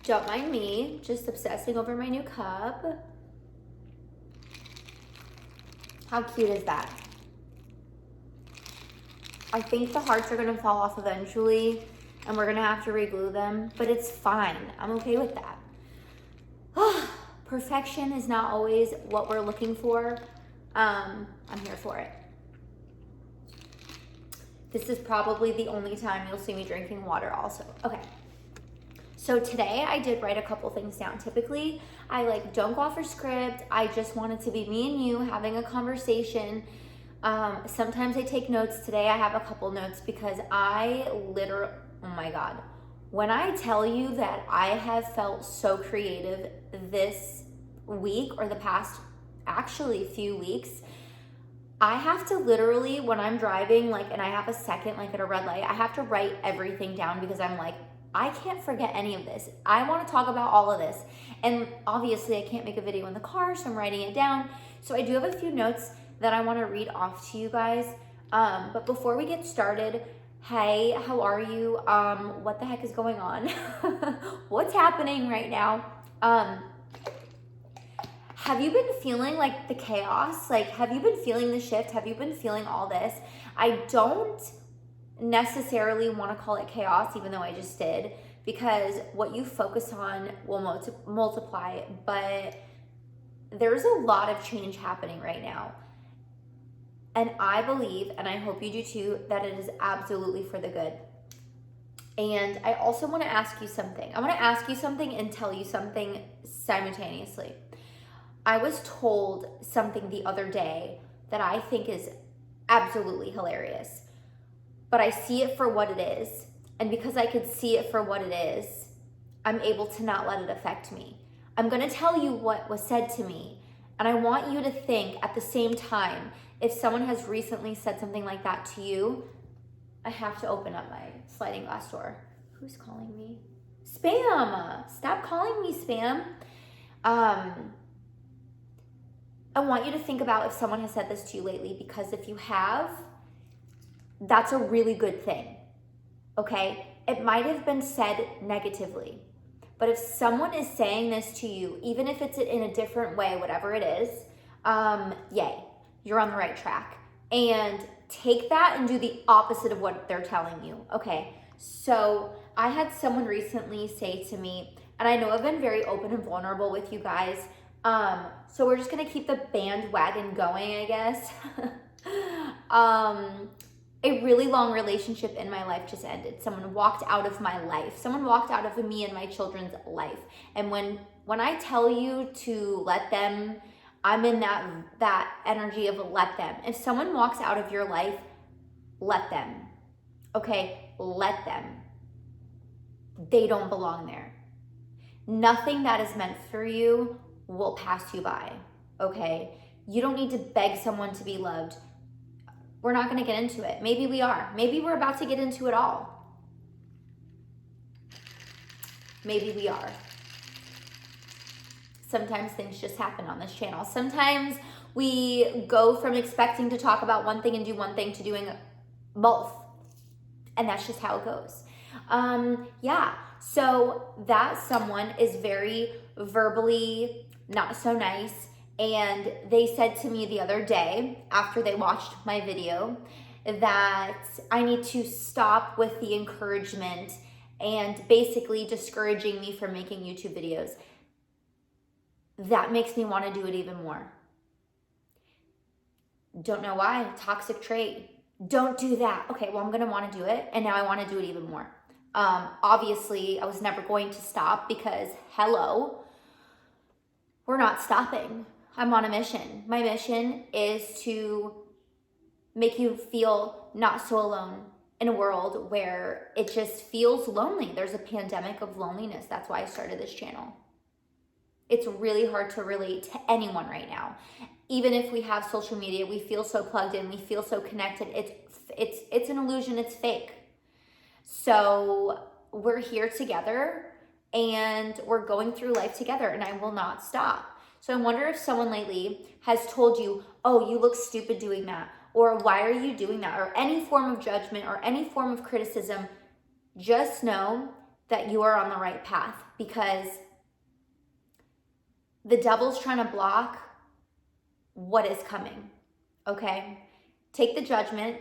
Don't mind me, just obsessing over my new cup. How cute is that? I think the hearts are gonna fall off eventually and we're gonna have to re-glue them, but it's fine. I'm okay with that. Perfection is not always what we're looking for. I'm here for it. This is probably the only time you'll see me drinking water also. Okay. So today I did write a couple things down. Typically, I don't go off a script. I just want it to be me and you having a conversation. Sometimes I take notes. Today I have a couple notes because oh my God. When I tell you that I have felt so creative this week or the past actually few weeks, I have to literally, when I'm driving, and I have a second, at a red light, I have to write everything down because I'm like, I can't forget any of this. I want to talk about all of this. And obviously I can't make a video in the car, so I'm writing it down. So I do have a few notes that I want to read off to you guys. But before we get started, hey, how are you? What the heck is going on? What's happening right now? Have you been feeling the chaos? Have you been feeling the shift? Have you been feeling all this? I don't necessarily want to call it chaos, even though I just did, because what you focus on will multiply, but there's a lot of change happening right now. And I believe, and I hope you do too, that it is absolutely for the good. And I also want to ask you something. I want to ask you something and tell you something simultaneously. I was told something the other day that I think is absolutely hilarious, but I see it for what it is. And because I could see it for what it is, I'm able to not let it affect me. I'm going to tell you what was said to me. And I want you to think at the same time, if someone has recently said something like that to you, I have to open up my sliding glass door. Who's calling me? Spam! Stop calling me spam. I want you to think about if someone has said this to you lately, because if you have, that's a really good thing, okay? It might have been said negatively, but if someone is saying this to you, even if it's in a different way, whatever it is, yay, you're on the right track. And take that and do the opposite of what they're telling you, okay? So I had someone recently say to me, and I know I've been very open and vulnerable with you guys, so we're just gonna keep the bandwagon going, I guess. A really long relationship in my life just ended. Someone walked out of my life. Someone walked out of me and my children's life. And when I tell you to let them, I'm in that energy of let them. If someone walks out of your life, let them. Okay, let them. They don't belong there. Nothing that is meant for you will pass you by, okay? You don't need to beg someone to be loved. We're not gonna get into it. Maybe we are. Maybe we're about to get into it all. Maybe we are. Sometimes things just happen on this channel. Sometimes we go from expecting to talk about one thing and do one thing to doing both. And that's just how it goes. Yeah, so that someone is very verbally not so nice. And they said to me the other day, after they watched my video, that I need to stop with the encouragement and basically discouraging me from making YouTube videos. That makes me want to do it even more. Don't know why. Toxic trait. Don't do that. Okay, well, I'm going to want to do it. And now I want to do it even more. Obviously, I was never going to stop because, hello, we're not stopping. I'm on a mission. My mission is to make you feel not so alone in a world where it just feels lonely. There's a pandemic of loneliness. That's why I started this channel. It's really hard to relate to anyone right now. Even if we have social media, we feel so plugged in, we feel so connected. It's an illusion, it's fake. So we're here together and we're going through life together, and I will not stop. So I wonder if someone lately has told you, oh, you look stupid doing that, or why are you doing that, or any form of judgment or any form of criticism. Just know that you are on the right path, because the devil's trying to block what is coming, okay? Take the judgment,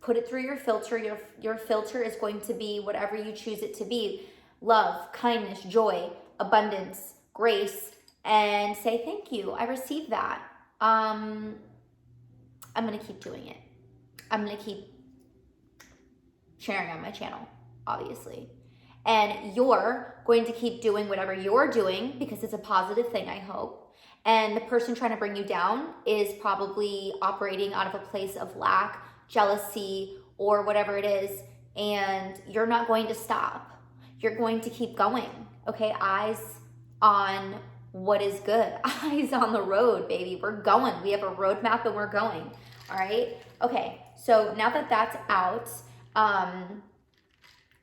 put it through your filter. Your filter is going to be whatever you choose it to be: love, kindness, joy, abundance, grace, and say, thank you, I received that. I'm gonna keep doing it. I'm gonna keep sharing on my channel, obviously. And you're going to keep doing whatever you're doing, because it's a positive thing, I hope. And the person trying to bring you down is probably operating out of a place of lack, jealousy, or whatever it is. And you're not going to stop. You're going to keep going, okay? Eyes on what is good. Eyes on the road, baby. We're going. We have a roadmap and we're going, all right? Okay, so now that that's out,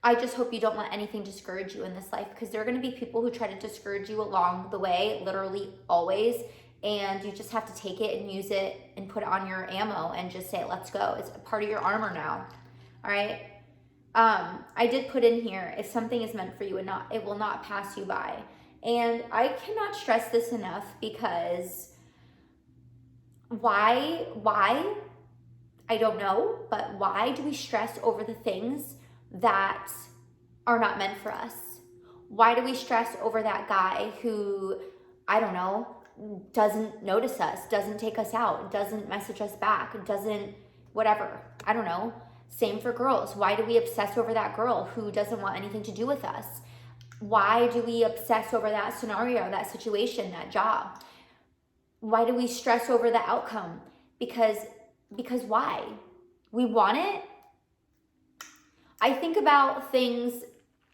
I just hope you don't let anything discourage you in this life, because there are going to be people who try to discourage you along the way, literally always, and you just have to take it and use it and put it on your ammo and just say, let's go. It's a part of your armor now, all right? I did put in here, if something is meant for you and not, it will not pass you by. And I cannot stress this enough, because why, I don't know, but why do we stress over the things that are not meant for us? Why do we stress over that guy who, I don't know, doesn't notice us, doesn't take us out, doesn't message us back, doesn't whatever, I don't know. Same for girls. Why do we obsess over that girl who doesn't want anything to do with us? Why do we obsess over that scenario, that situation, that job? Why do we stress over the outcome? Because why? We want it. I think about things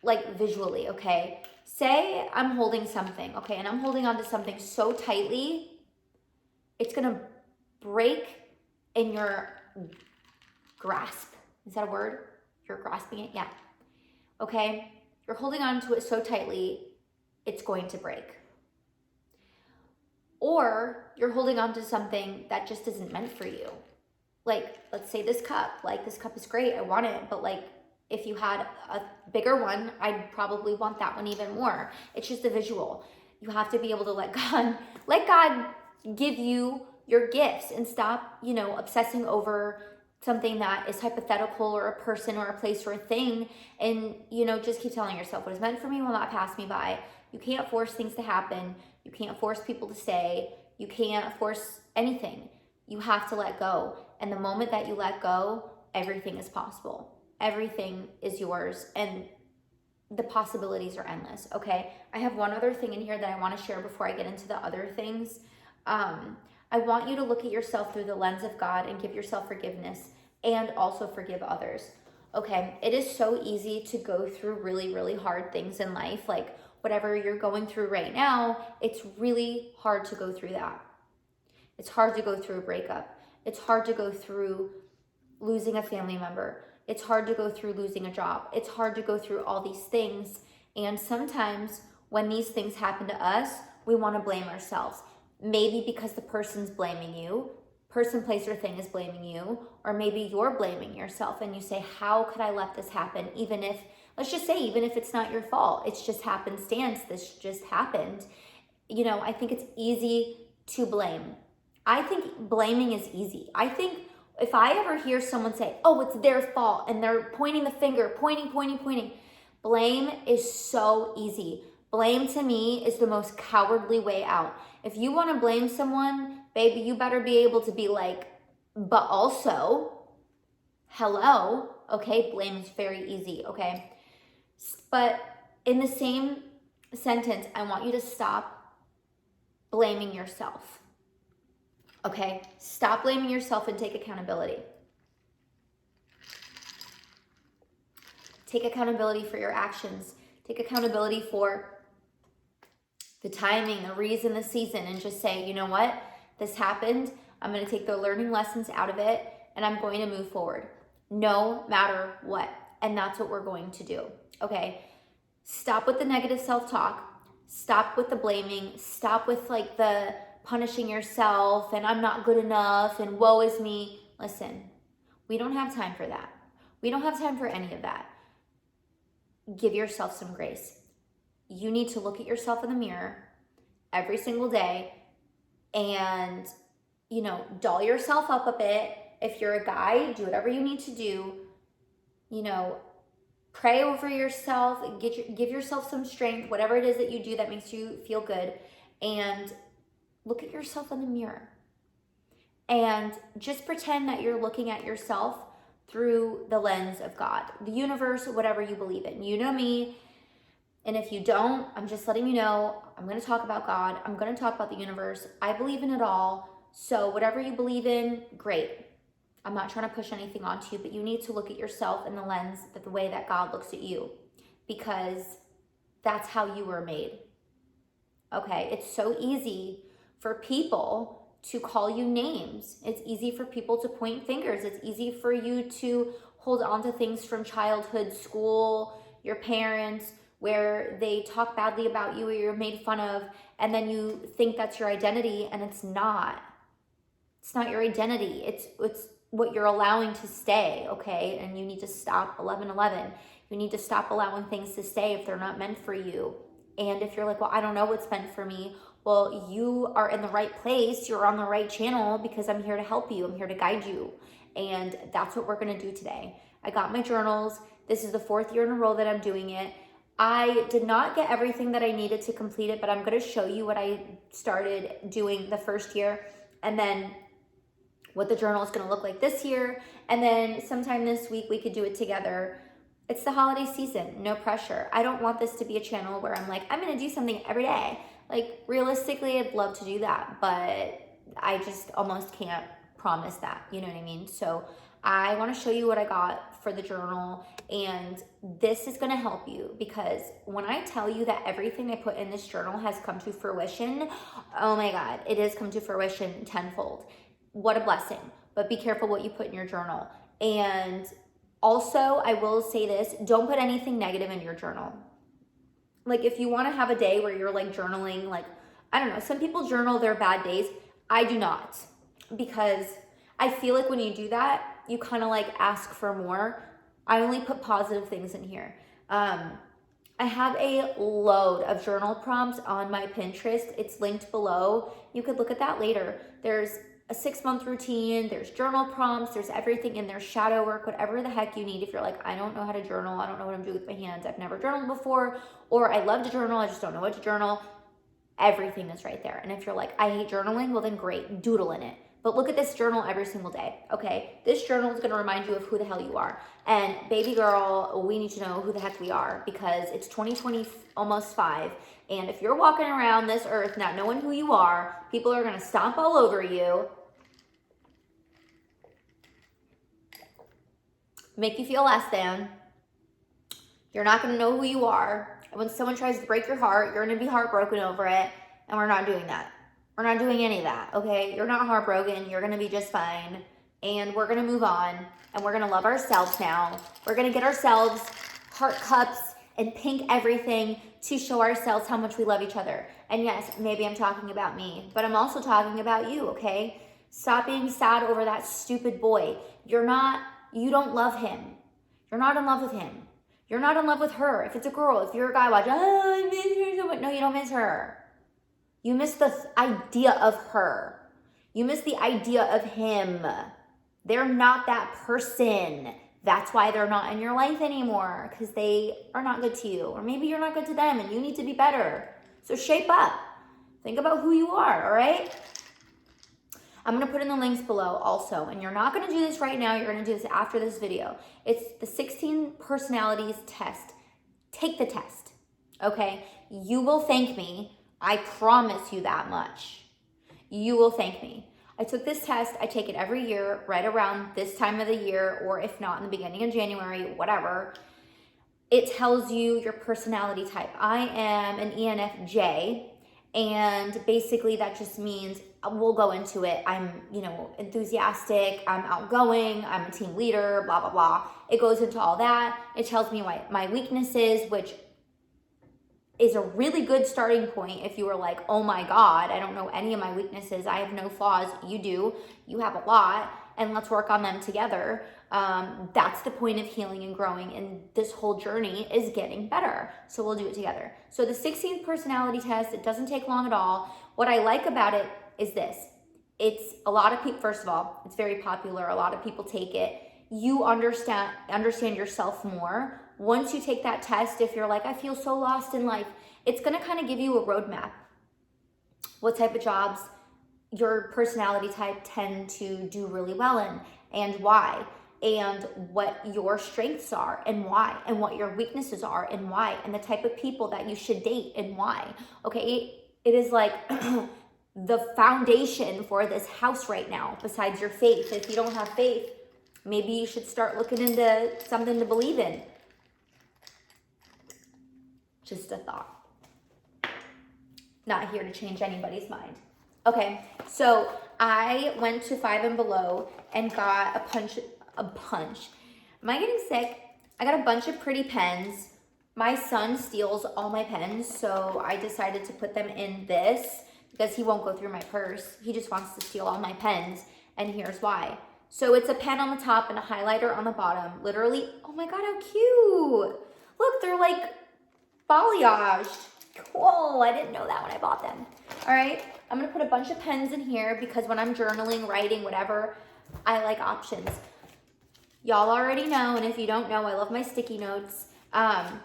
like visually, okay? Say I'm holding something, okay, and I'm holding on to something so tightly, it's gonna break in your grasp. Is that a word? You're grasping it? Yeah. Okay? You're holding on to it so tightly, it's going to break. Or you're holding on to something that just isn't meant for you. Like, let's say this cup. Like, this cup is great, I want it, but like, if you had a bigger one, I'd probably want that one even more. It's just a visual. You have to be able to let God give you your gifts, and stop, obsessing over something that is hypothetical, or a person or a place or a thing. And, just keep telling yourself, what is meant for me will not pass me by. You can't force things to happen. You can't force people to stay. You can't force anything. You have to let go. And the moment that you let go, everything is possible. Everything is yours, and the possibilities are endless, okay? I have one other thing in here that I want to share before I get into the other things. I want you to look at yourself through the lens of God and give yourself forgiveness, and also forgive others, okay? It is so easy to go through really, really hard things in life, like whatever you're going through right now. It's really hard to go through that. It's hard to go through a breakup. It's hard to go through losing a family member. It's hard to go through losing a job. It's hard to go through all these things. And sometimes when these things happen to us, we want to blame ourselves. Maybe because the person's blaming you, person, place, or thing is blaming you, or maybe you're blaming yourself and you say, how could I let this happen? Even if, let's just say, even if it's not your fault, it's just happenstance, this just happened. I think it's easy to blame. I think blaming is easy. I think if I ever hear someone say, oh, it's their fault, and they're pointing the finger, pointing, blame is so easy. Blame to me is the most cowardly way out. If you want to blame someone, baby, you better be able to be like, but also, hello, okay? Blame is very easy, okay? But in the same sentence, I want you to stop blaming yourself. Okay, stop blaming yourself and take accountability. Take accountability for your actions. Take accountability for the timing, the reason, the season, and just say, you know what? This happened. I'm going to take the learning lessons out of it, and I'm going to move forward no matter what. And that's what we're going to do. Okay, stop with the negative self-talk. Stop with the blaming. Stop with like the punishing yourself and I'm not good enough and woe is me. Listen, we don't have time for that. We don't have time for any of that. give yourself some grace. You need to look at yourself in the mirror every single day and, doll yourself up a bit. If you're a guy, do whatever you need to do. Pray over yourself, give yourself some strength, whatever it is that you do that makes you feel good, and look at yourself in the mirror. And just pretend that you're looking at yourself through the lens of God, the universe, whatever you believe in. You know me. And if you don't, I'm just letting you know, I'm going to talk about God. I'm going to talk about the universe. I believe in it all. So whatever you believe in, great. I'm not trying to push anything onto you, but you need to look at yourself in the lens, the way that God looks at you, because that's how you were made. Okay? It's so easy for people to call you names. It's easy for people to point fingers. It's easy for you to hold on to things from childhood, school, your parents, where they talk badly about you or you're made fun of, and then you think that's your identity, and it's not. It's not your identity. It's what you're allowing to stay, okay? And you need to stop 11:11. You need to stop allowing things to stay if they're not meant for you. And if you're like, well, I don't know what's meant for me, well, you are in the right place. You're on the right channel, because I'm here to help you. I'm here to guide you. And that's what we're going to do today. I got my journals. This is the 4th year in a row that I'm doing it. I did not get everything that I needed to complete it, but I'm going to show you what I started doing the first year, and then what the journal is going to look like this year. And then sometime this week, we could do it together. It's the holiday season, no pressure. I don't want this to be a channel where I'm like, I'm going to do something every day. Like, realistically, I'd love to do that, but I just almost can't promise that. You know what I mean? So I want to show you what I got for the journal, and this is going to help you, because when I tell you that everything I put in this journal has come to fruition, oh my God, it has come to fruition tenfold. What a blessing. But be careful what you put in your journal. And also, I will say this, don't put anything negative in your journal. Like, if you want to have a day where you're like journaling, like, I don't know, some people journal their bad days. I do not, because I feel like when you do that, you kind of like ask for more. I only put positive things in here. I have a load of journal prompts on my Pinterest. It's linked below. You could look at that later. There's a 6-month routine, there's journal prompts, there's everything in there, shadow work, whatever the heck you need. If you're like, I don't know how to journal, I don't know what I'm doing with my hands, I've never journaled before, or I love to journal, I just don't know what to journal, everything is right there. And if you're like, I hate journaling, well then great, doodle in it. But look at this journal every single day, okay? This journal is gonna remind you of who the hell you are. And baby girl, we need to know who the heck we are, because it's 2020, almost 5. And if you're walking around this earth not knowing who you are, people are gonna stomp all over you, make you feel less than. You're not gonna know who you are. And when someone tries to break your heart, you're gonna be heartbroken over it. And we're not doing that. We're not doing any of that, okay? You're not heartbroken. You're gonna be just fine. And we're gonna move on. And we're gonna love ourselves now. We're gonna get ourselves heart cups and pink everything to show ourselves how much we love each other. And yes, maybe I'm talking about me, but I'm also talking about you, okay? Stop being sad over that stupid boy. You don't love him. You're not in love with him. You're not in love with her. If it's a girl, if you're a guy, watch, oh, I miss her so much. No, you don't miss her. You miss the idea of her. You miss the idea of him. They're not that person. That's why they're not in your life anymore, because they are not good to you. Or maybe you're not good to them and you need to be better. So shape up. Think about who you are, all right? I'm going to put in the links below also. And you're not going to do this right now. You're going to do this after this video. It's the 16 personalities test. Take the test, okay? You will thank me. I promise you that much. You will thank me. I took this test. I take it every year, right around this time of the year, or if not, in the beginning of January, whatever. It tells you your personality type. I am an ENFJ, and basically that just means, we'll go into it, I'm, enthusiastic, I'm outgoing, I'm a team leader, blah, blah, blah. It goes into all that. It tells me my weaknesses, which is a really good starting point if you were like, oh my God, I don't know any of my weaknesses. I have no flaws. You do. You have a lot. and let's work on them together. That's the point of healing and growing, and this whole journey is getting better. So we'll do it together. So the 16th personality test, it doesn't take long at all. What I like about it is this. It's a lot of people, first of all, it's very popular. A lot of people take it. You understand yourself more. Once you take that test, if you're like, I feel so lost in life, it's gonna kind of give you a roadmap. What type of jobs your personality type tend to do really well in, and why, and what your strengths are and why, and what your weaknesses are and why, and the type of people that you should date and why. Okay, it is like the foundation for this house right now, besides your faith. If you don't have faith, maybe you should start looking into something to believe in. Just a thought. Not here to change anybody's mind. Okay, so I went to Five and Below and got a punch. Am I getting sick? I got a bunch of pretty pens. My son steals all my pens, so I decided to put them in this because he won't go through my purse. He just wants to steal all my pens, and here's why. So it's a pen on the top and a highlighter on the bottom. Literally, oh my God, how cute. Look, they're like balayaged. Whoa, I didn't know that when I bought them. All right, I'm gonna put a bunch of pens in here because when I'm journaling, writing, whatever, I like options. Y'all already know, and if you don't know, I love my sticky notes. I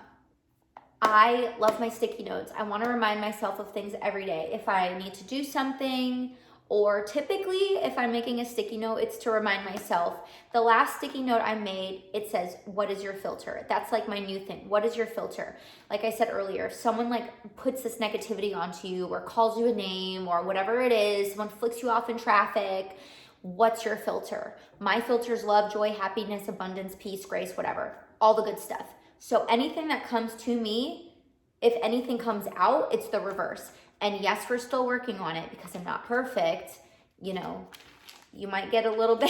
love my sticky notes. I wanna remind myself of things every day. If I need to do something, or typically if I'm making a sticky note, it's to remind myself. The last sticky note I made, it says, what is your filter? That's like my new thing. What is your filter? Like I said earlier, if someone like puts this negativity onto you or calls you a name or whatever it is, someone flicks you off in traffic, what's your filter? My filter is love, joy, happiness, abundance, peace, grace, whatever, all the good stuff. So anything that comes to me, if anything comes out, it's the reverse. And yes, we're still working on it because I'm not perfect. You know, you might get a little bit,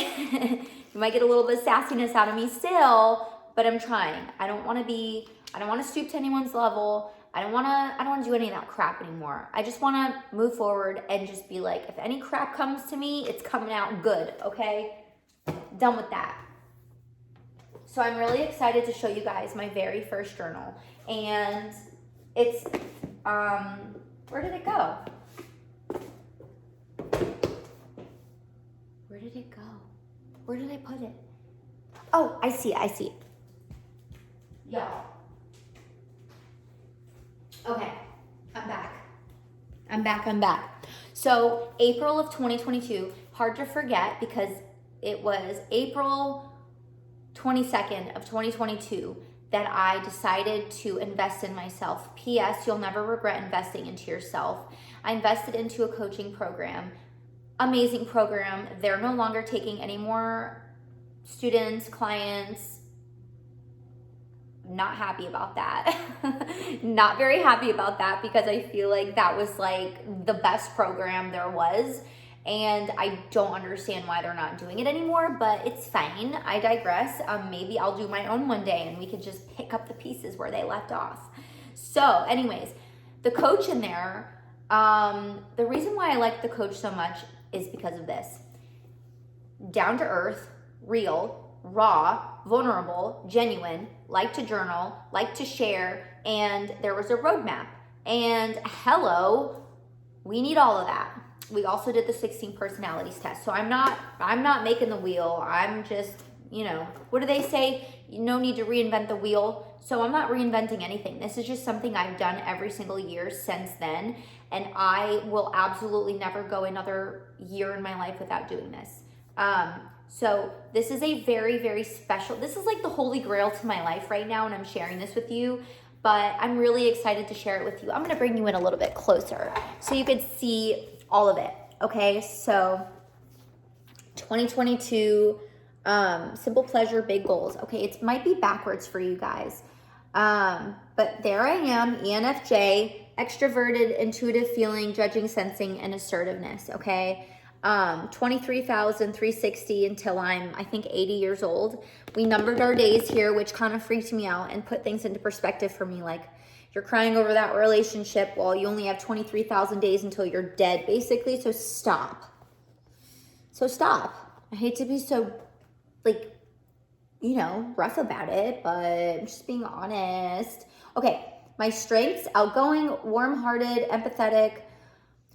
sassiness out of me still, but I'm trying. I don't want to stoop to anyone's level. I don't want to do any of that crap anymore. I just want to move forward and just be like, if any crap comes to me, it's coming out good, okay? Done with that. So I'm really excited to show you guys my very first journal. And it's, where did it go? Where did it go? Where did I put it? Oh, I see it. Y'all. Okay, I'm back. So April of 2022, hard to forget because it was April 22nd of 2022 that I decided to invest in myself. P.S. You'll never regret investing into yourself. I invested into a coaching program. Amazing program. They're no longer taking any more students, clients. Not happy about that. Not very happy about that because I feel like that was like the best program there was. And I don't understand why they're not doing it anymore, but it's fine. I digress. Maybe I'll do my own one day and we could just pick up the pieces where they left off. So anyways, the coach in there, the reason why I like the coach so much is because of this. Down to earth, real, raw, vulnerable, genuine, like to journal, like to share, and there was a roadmap. And hello, we need all of that. We also did the 16 personalities test. So I'm not making the wheel. I'm just, what do they say? No need to reinvent the wheel. So I'm not reinventing anything. This is just something I've done every single year since then. And I will absolutely never go another year in my life without doing this. So this is a very, very special, this is like the holy grail to my life right now. And I'm sharing this with you, but I'm really excited to share it with you. I'm going to bring you in a little bit closer so you could see all of it. Okay, so 2022, simple pleasure, big goals. Okay, it might be backwards for you guys, but there I am, ENFJ, extroverted, intuitive feeling, judging, sensing, and assertiveness. Okay, 23,360 until I'm, I think, 80 years old. We numbered our days here, which kind of freaked me out and put things into perspective for me, like, you're crying over that relationship while you only have 23,000 days until you're dead, basically. So stop. I hate to be so, like, you know, rough about it, but I'm just being honest. Okay, my strengths: outgoing, warm-hearted, empathetic,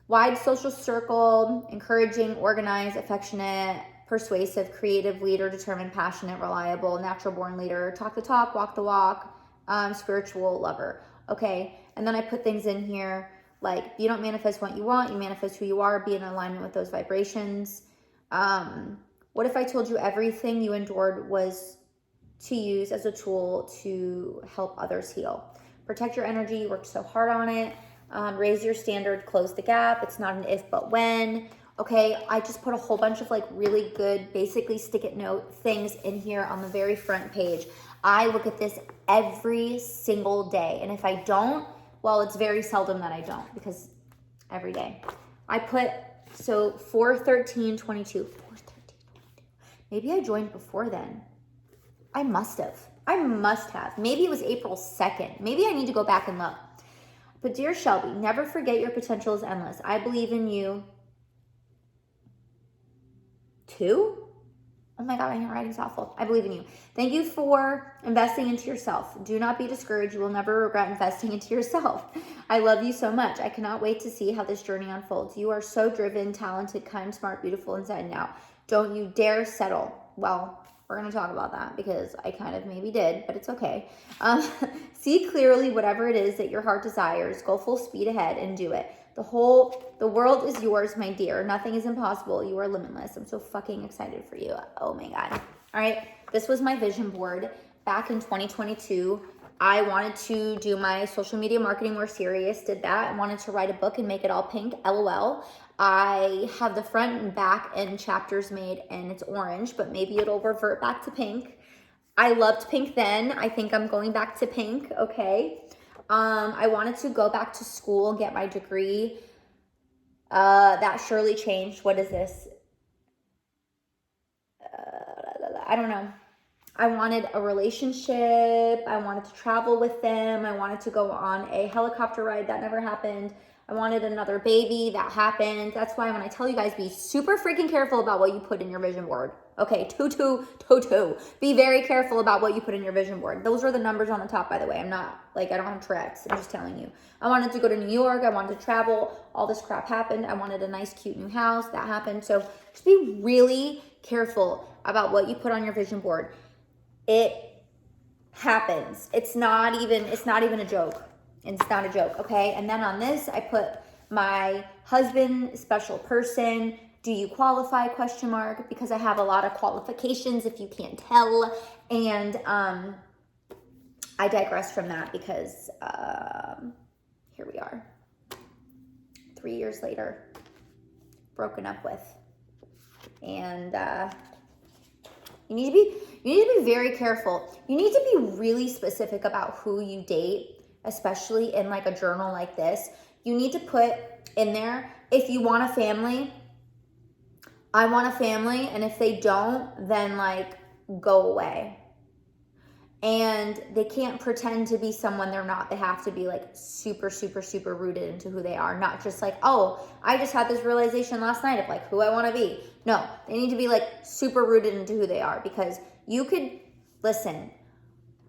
wide social circle, encouraging, organized, affectionate, persuasive, creative, leader, determined, passionate, reliable, natural born leader, talk the talk, walk the walk, spiritual, lover. Okay, and then I put things in here like, you don't manifest what you want, you manifest who you are, be in alignment with those vibrations. What if I told you everything you endured was to use as a tool to help others heal? Protect your energy, you worked so hard on it. Raise your standard, close the gap. It's not an if but when. Okay, I just put a whole bunch of like really good, basically stick it note things in here on the very front page. I look at this every single day, and if I don't, well, it's very seldom that I don't, because every day I put, so 4/13/22. Maybe I joined before then. I must have. Maybe it was April 2nd. Maybe I need to go back and look. But dear Shelby, never forget your potential is endless. I believe in you. 2? Oh my God, my handwriting's awful. I believe in you. Thank you for investing into yourself. Do not be discouraged. You will never regret investing into yourself. I love you so much. I cannot wait to see how this journey unfolds. You are so driven, talented, kind, smart, beautiful inside and out. Don't you dare settle. Well, we're going to talk about that because I kind of maybe did, but it's okay. See clearly whatever it is that your heart desires. Go full speed ahead and do it. The world is yours, my dear. Nothing is impossible. You are limitless. I'm so fucking excited for you. Oh my God. All right. This was my vision board back in 2022. I wanted to do my social media marketing more serious. Did that. I wanted to write a book and make it all pink. LOL. I have the front and back and chapters made and it's orange, but maybe it'll revert back to pink. I loved pink then. I think I'm going back to pink. Okay. I wanted to go back to school, get my degree. That surely changed. What is this? I don't know. I wanted a relationship. I wanted to travel with them. I wanted to go on a helicopter ride. That never happened. I wanted another baby. That happened. That's why when I tell you guys, be super freaking careful about what you put in your vision board. Okay, 2. Be very careful about what you put in your vision board. Those are the numbers on the top, by the way. I'm not, like, I don't have Tourette's. I'm just telling you. I wanted to go to New York. I wanted to travel. All this crap happened. I wanted a nice, cute new house. That happened. So just be really careful about what you put on your vision board. It happens. It's not even a joke. It's not a joke, okay? And then on this, I put my husband, special person. Do you qualify? Question mark, because I have a lot of qualifications if you can't tell. And I digress from that because here we are. 3 years later, broken up with. And you need to be very careful. You need to be really specific about who you date, especially in like a journal like this. You need to put in there, if you want a family, I want a family, and if they don't, then like go away. And they can't pretend to be someone they're not. They have to be like super, super, super rooted into who they are. Not just like, oh, I just had this realization last night of like who I want to be. No, they need to be like super rooted into who they are, because you could, listen,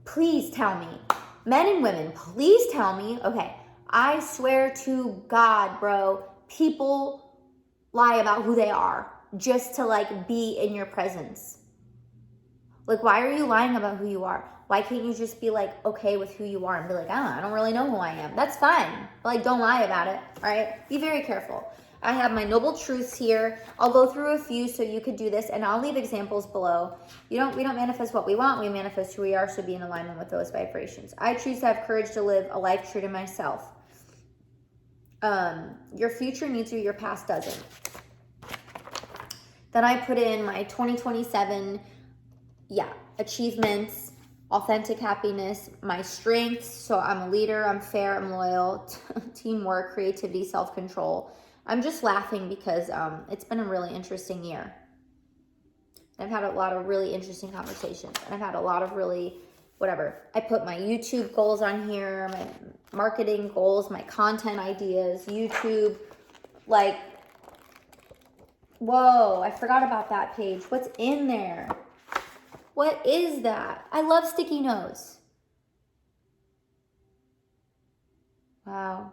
please tell me, men and women, please tell me, okay, I swear to God, bro, people lie about who they are just to like be in your presence. Like, why are you lying about who you are? Why can't you just be like okay with who you are and be like, I don't really know who I am. That's fine. But like, don't lie about it, all right? Be very careful. I have my noble truths here. I'll go through a few so you could do this, and I'll leave examples below. We don't manifest what we want. We manifest who we are, so be in alignment with those vibrations. I choose to have courage to live a life true to myself. Your future needs you, your past doesn't. Then I put in my 2027, achievements, authentic happiness, my strengths. So I'm a leader, I'm fair, I'm loyal, teamwork, creativity, self-control. I'm just laughing because it's been a really interesting year. I've had a lot of really interesting conversations, and I've had a lot of really, whatever. I put my YouTube goals on here, my marketing goals, my content ideas, YouTube, like, Whoa, I forgot about that page. What's in there? What is that? I love sticky notes. Wow.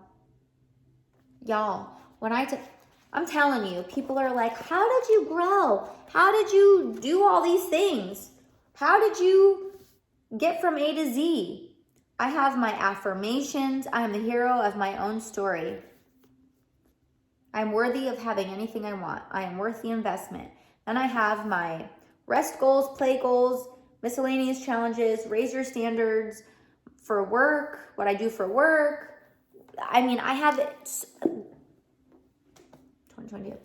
Y'all, I'm telling you, people are like, how did you grow? How did you do all these things? How did you get from A to Z? I have my affirmations. I am the hero of my own story. I'm worthy of having anything I want. I am worth the investment. Then I have my rest goals, play goals, miscellaneous challenges, raise your standards for work, what I do for work. I mean, I have 2022.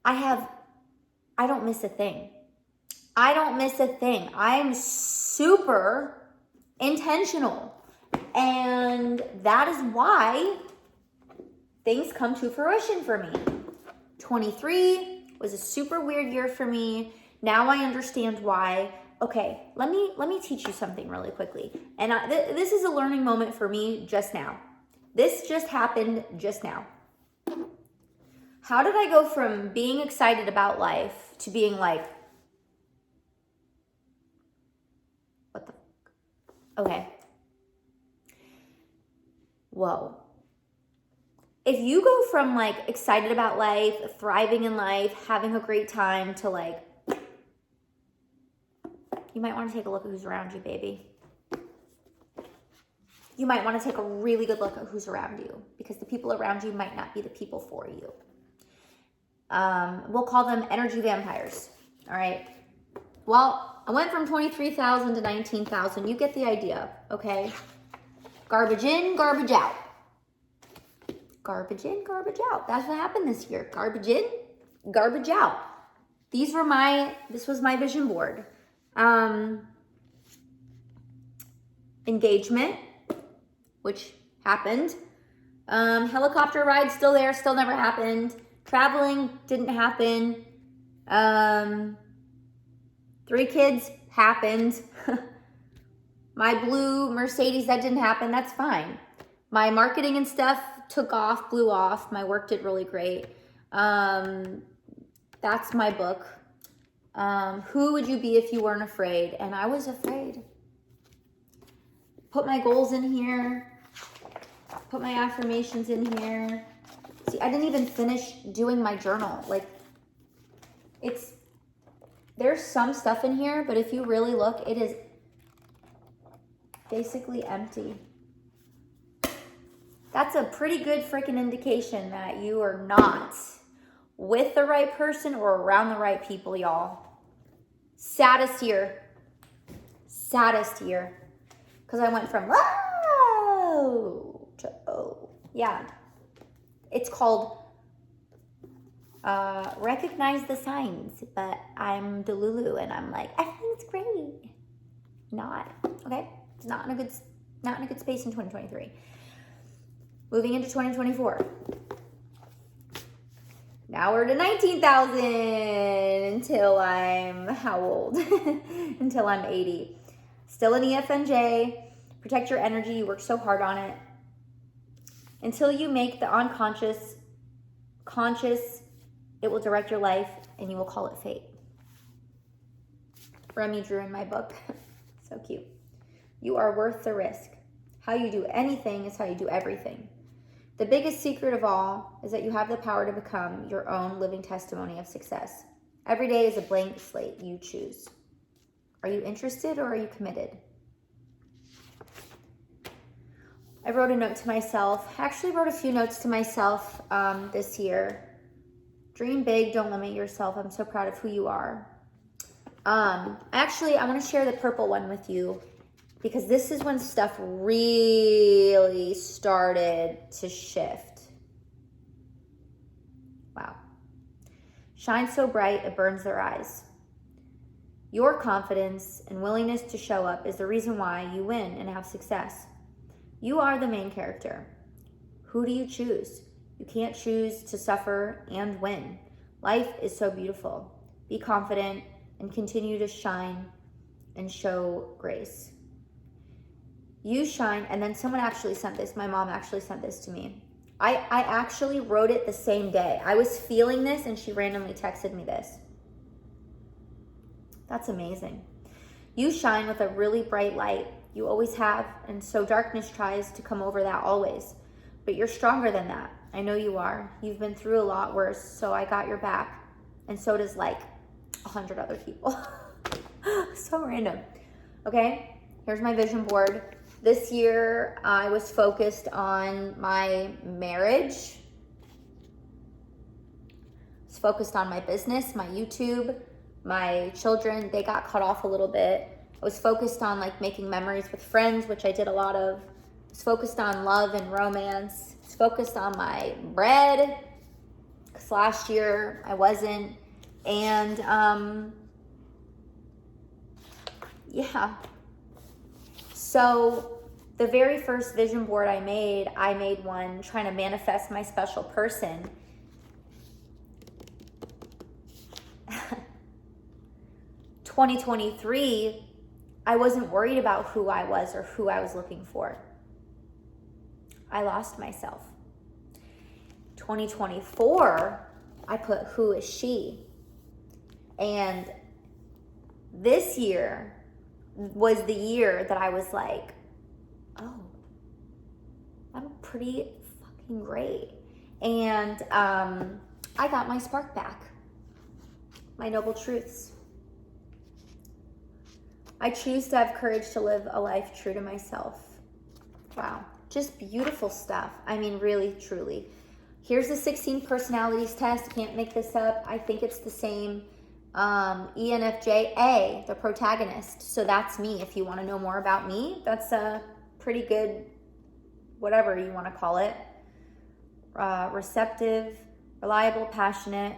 I don't miss a thing. I don't miss a thing. I'm super intentional. And that is why things come to fruition for me. 23 was a super weird year for me. Now I understand why. Okay, let me teach you something really quickly. And this is a learning moment for me just now. This just happened just now. How did I go from being excited about life to being like, what the fuck? Okay. Whoa. If you go from like excited about life, thriving in life, having a great time to like, you might want to take a look at who's around you, baby. You might want to take a really good look at who's around you, because the people around you might not be the people for you. We'll call them energy vampires. All right. Well, I went from 23,000 to 19,000. You get the idea. Okay. Garbage in, garbage out. Garbage in, garbage out. That's what happened this year. Garbage in, garbage out. This was my vision board. Engagement, which happened. Helicopter ride, still there, still never happened. Traveling didn't happen. 3 kids happened. My blue Mercedes, that didn't happen. That's fine. My marketing and stuff took off, blew off. My work did really great. That's my book. Who would you be if you weren't afraid? And I was afraid. Put my goals in here. Put my affirmations in here. See, I didn't even finish doing my journal. Like, there's some stuff in here, but if you really look, it is basically empty. That's a pretty good freaking indication that you are not with the right person or around the right people, y'all. Saddest year. Saddest year. Because I went from whoa to oh. Yeah. It's called recognize the signs, but I'm Delulu and I'm like, everything's great. Not. Okay? It's not in a good space in 2023. Moving into 2024. Now we're to 19,000 until I'm how old? Until I'm 80. Still an ENFJ. Protect your energy. You work so hard on it. Until you make the unconscious conscious, it will direct your life and you will call it fate. Remy Drew in my book. So cute. You are worth the risk. How you do anything is how you do everything. The biggest secret of all is that you have the power to become your own living testimony of success. Every day is a blank slate. You choose. Are you interested or are you committed? I wrote a note to myself. I actually wrote a few notes to myself this year. Dream big. Don't limit yourself. I'm so proud of who you are. Actually, I want to share the purple one with you, because this is when stuff really started to shift. Wow. Shine so bright, it burns their eyes. Your confidence and willingness to show up is the reason why you win and have success. You are the main character. Who do you choose? You can't choose to suffer and win. Life is so beautiful. Be confident and continue to shine and show grace. You shine, and then someone actually sent this. My mom actually sent this to me. I actually wrote it the same day. I was feeling this and she randomly texted me this. That's amazing. You shine with a really bright light. You always have, and so darkness tries to come over that always. But you're stronger than that. I know you are. You've been through a lot worse, so I got your back. And so does like 100 other people. So random. Okay, here's my vision board. This year, I was focused on my marriage. I was focused on my business, my YouTube, my children. They got cut off a little bit. I was focused on like making memories with friends, which I did a lot of. I was focused on love and romance. I was focused on my bread, because last year I wasn't. And yeah. So the very first vision board I made one trying to manifest my special person. 2023, I wasn't worried about who I was or who I was looking for. I lost myself. 2024, I put who is she? And this year was the year that I was like, oh, I'm pretty fucking great. And I got my spark back, my noble truths. I choose to have courage to live a life true to myself. Wow, just beautiful stuff. I mean, really, truly. Here's the 16 personalities test. Can't make this up. I think it's the same. ENFJ, A, the protagonist. So that's me. If you want to know more about me, that's a pretty good, whatever you want to call it. Receptive, reliable, passionate,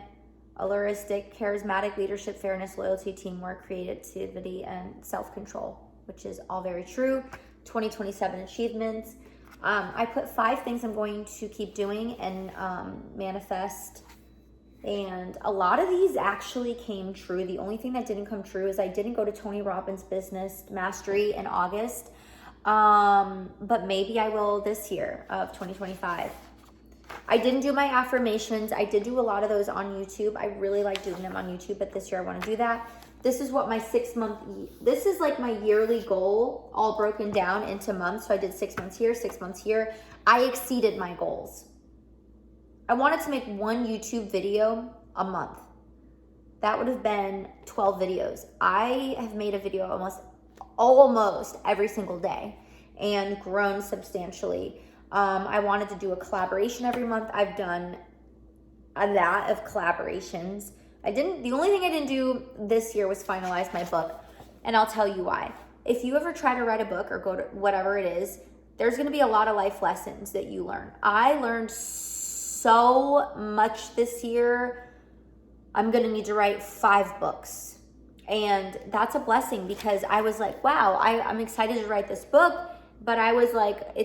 alluristic, charismatic, leadership, fairness, loyalty, teamwork, creativity, and self-control, which is all very true. 2027 achievements. I put 5 things I'm going to keep doing and manifest. And a lot of these actually came true. The only thing that didn't come true is I didn't go to Tony Robbins Business Mastery in August. But maybe I will this year of 2025. I didn't do my affirmations. I did do a lot of those on YouTube. I really like doing them on YouTube, but this year I want to do that. This is what my this is like my yearly goal, all broken down into months. So I did 6 months here, 6 months here. I exceeded my goals. I wanted to make 1 YouTube video a month. That would have been 12 videos. I have made a video almost every single day and grown substantially. I wanted to do a collaboration every month. I've done a lot of collaborations. The only thing I didn't do this year was finalize my book. And I'll tell you why. If you ever try to write a book or go to whatever it is, there's going to be a lot of life lessons that you learn. I learned so much this year. I'm going to need to write 5 books. And that's a blessing because I was like, wow, I'm excited to write this book. But I was like,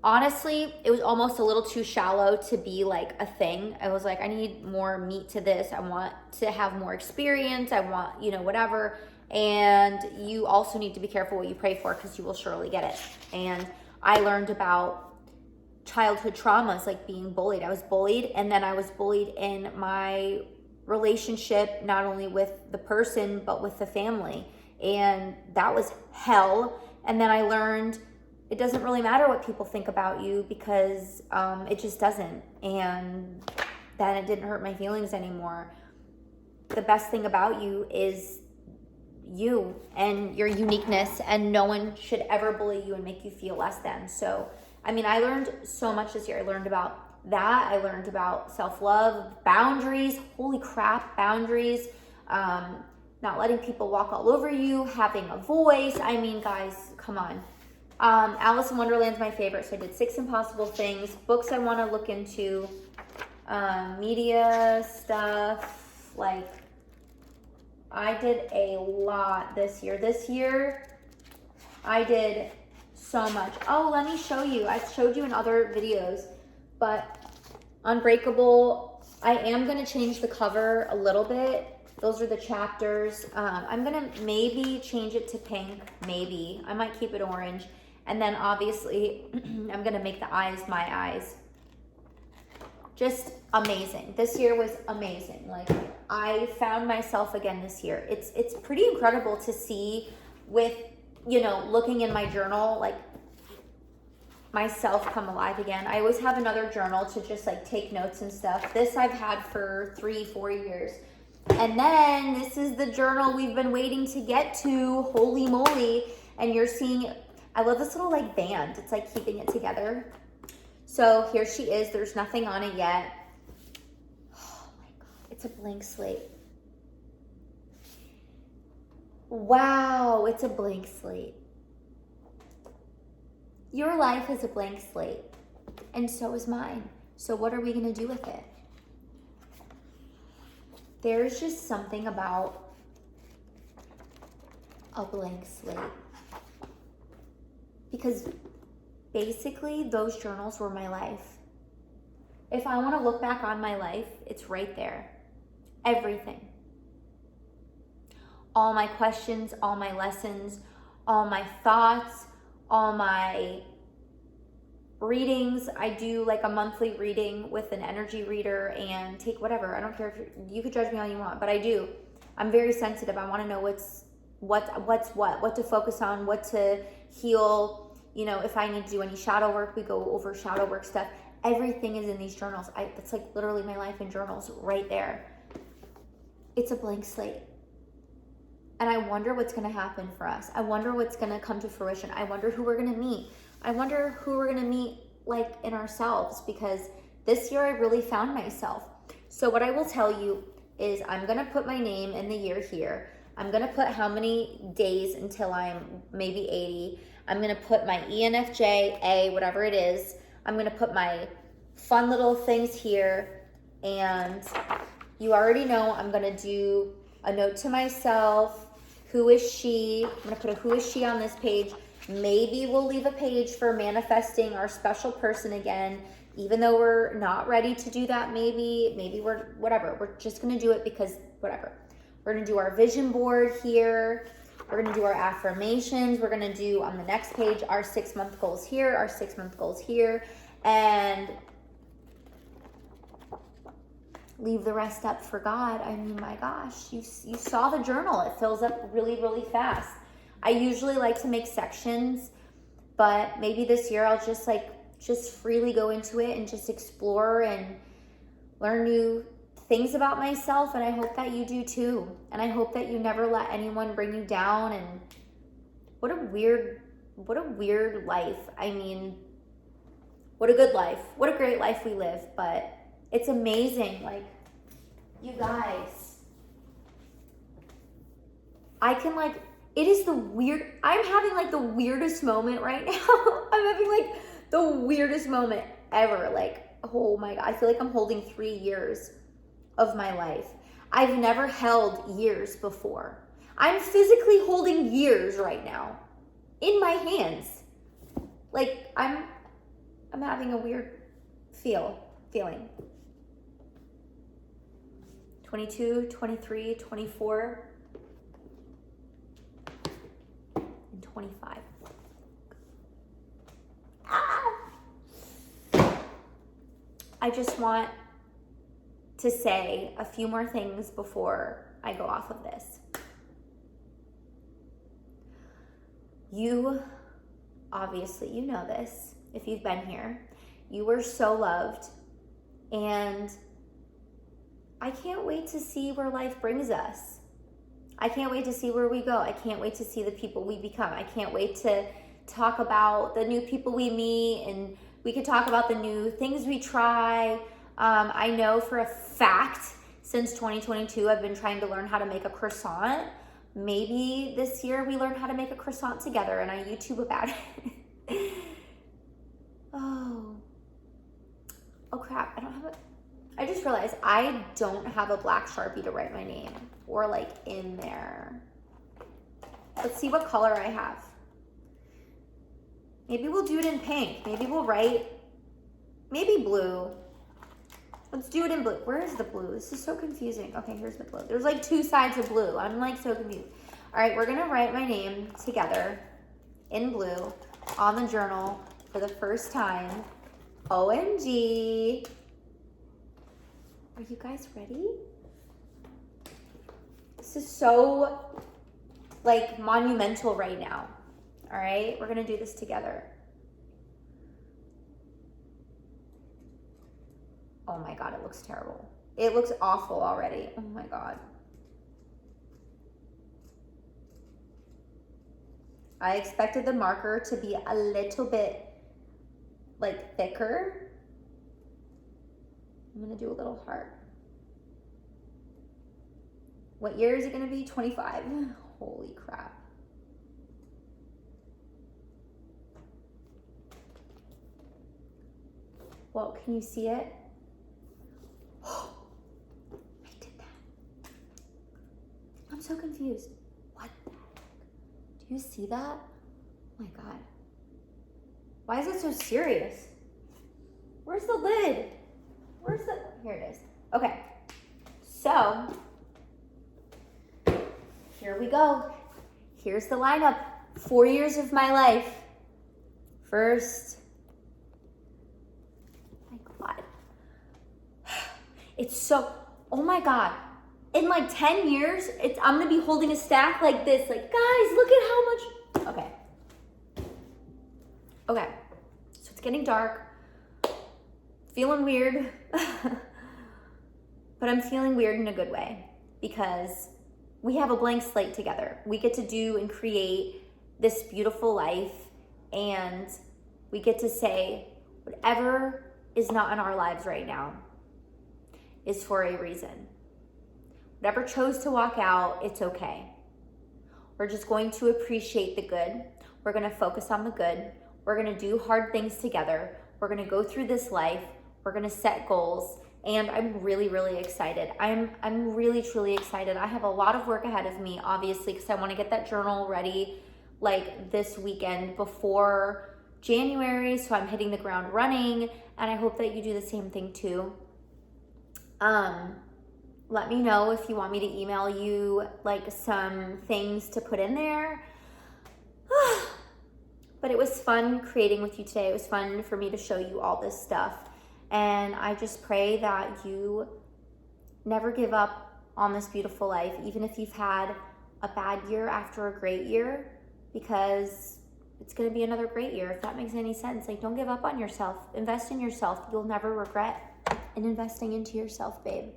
honestly, it was almost a little too shallow to be like a thing. I was like, I need more meat to this. I want to have more experience. I want, whatever. And you also need to be careful what you pray for because you will surely get it. And I learned about childhood traumas, like being bullied. I was bullied, and then I was bullied in my relationship, not only with the person, but with the family. And that was hell. And then I learned it doesn't really matter what people think about you because it just doesn't. And then it didn't hurt my feelings anymore. The best thing about you is you and your uniqueness, and no one should ever bully you and make you feel less than. So, I learned so much this year. I learned about that. I learned about self-love, boundaries. Holy crap, boundaries. Not letting people walk all over you, having a voice. Guys, come on. Alice in Wonderland's my favorite, so I did 6 impossible things. Books I want to look into, media stuff. Like, I did a lot this year. This year, I did so much. Oh, let me show you. I've showed you in other videos, but Unbreakable, I am going to change the cover a little bit. Those are the chapters. I'm going to maybe change it to pink. Maybe. I might keep it orange. And then obviously, I'm gonna make the eyes my eyes. Just amazing. This year was amazing. Like, I found myself again this year. It's pretty incredible to see with, you know, looking in my journal, like, myself come alive again. I always have another journal to just like take notes and stuff. This I've had for 3-4 years. And then this is the journal we've been waiting to get to. Holy moly. And you're seeing, I love this little like band. It's like keeping it together. So here she is. There's nothing on it yet. Oh my God. It's a blank slate. Wow. It's a blank slate. Your life is a blank slate, and so is mine. So what are we going to do with it? There's just something about a blank slate. Because basically, those journals were my life. If I want to look back on my life, it's right there. Everything. All my questions, all my lessons, all my thoughts, all my readings. I do like a monthly reading with an energy reader and take whatever. I don't care if you could judge me all you want, but I do. I'm very sensitive. I want to know what to focus on, what to heal. You know, if I need to do any shadow work, we go over shadow work stuff. Everything is in these journals. It's like literally my life in journals right there. It's a blank slate. And I wonder what's going to happen for us. I wonder what's going to come to fruition. I wonder who we're going to meet. I wonder who we're going to meet like in ourselves, because this year I really found myself. So what I will tell you is I'm going to put my name in the year here. I'm going to put how many days until I'm maybe 80. I'm going to put my ENFJ, A, whatever it is. I'm going to put my fun little things here. And you already know I'm going to do a note to myself. Who is she? I'm going to put a who is she on this page. Maybe we'll leave a page for manifesting our special person again, even though we're not ready to do that. Maybe we're, whatever. We're just going to do it because whatever. We're going to do our vision board here. We're going to do our affirmations. We're going to do on the next page our 6-month goals here, our 6-month goals here, and leave the rest up for God. I mean, my gosh, you saw the journal. It fills up really, really fast. I usually like to make sections, but maybe this year I'll just freely go into it and just explore and learn new things about myself. And I hope that you do too. And I hope that you never let anyone bring you down. And what a weird life. I mean, what a good life. What a great life we live. But it's amazing. Like, you guys, I can like, it is I'm having like the weirdest moment right now. I'm having like the weirdest moment ever. Like, oh my God, I feel like I'm holding 3 years of my life. I've never held years before. I'm physically holding years right now in my hands. Like, I'm having a weird feeling. 22, 23, 24, and 25. I just want to say a few more things before I go off of this. You, obviously, you know this, if you've been here. You were so loved, and I can't wait to see where life brings us. I can't wait to see where we go. I can't wait to see the people we become. I can't wait to talk about the new people we meet, and we could talk about the new things we try. I know for a fact, since 2022, I've been trying to learn how to make a croissant. Maybe this year we learn how to make a croissant together and I YouTube about it. Oh crap, I just realized I don't have a black Sharpie to write my name or like in there. Let's see what color I have. Maybe we'll do it in pink. Maybe we'll write, maybe blue. Let's do it in blue. Where is the blue? This is so confusing. Okay, here's the blue. There's like 2 sides of blue. I'm like so confused. All right, we're gonna write my name together in blue. on the journal for the first time. OMG. Are you guys ready? This is so, like, monumental right now. All right, we're gonna do this together. Oh my God, it looks terrible. It looks awful already. Oh my God. I expected the marker to be a little bit, like, thicker. I'm gonna do a little heart. What year is it gonna be? 25. Holy crap. Well, can you see it? I did that. I'm so confused. What the heck? Do you see that? Oh my God. Why is it so serious? Where's the lid? Here it is. Okay. So, here we go. Here's the lineup. 4 years of my life. First. My God. It's so, oh my God. In like 10 years, I'm gonna be holding a stack like this. Like, guys, look at how much, okay. Okay, so it's getting dark. Feeling weird. But I'm feeling weird in a good way because we have a blank slate together. We get to do and create this beautiful life, and we get to say whatever is not in our lives right now is for a reason. Whatever chose to walk out, it's okay. We're just going to appreciate the good. We're gonna focus on the good. We're gonna do hard things together. We're gonna go through this life. We're gonna set goals. And I'm really, really excited. I'm really, truly excited. I have a lot of work ahead of me, obviously, because I want to get that journal ready like this weekend before January. So I'm hitting the ground running, and I hope that you do the same thing too. Let me know if you want me to email you like some things to put in there. But it was fun creating with you today. It was fun for me to show you all this stuff. And I just pray that you never give up on this beautiful life, even if you've had a bad year after a great year, because it's going to be another great year, if that makes any sense. Like, don't give up on yourself. Invest in yourself. You'll never regret in investing into yourself, babe.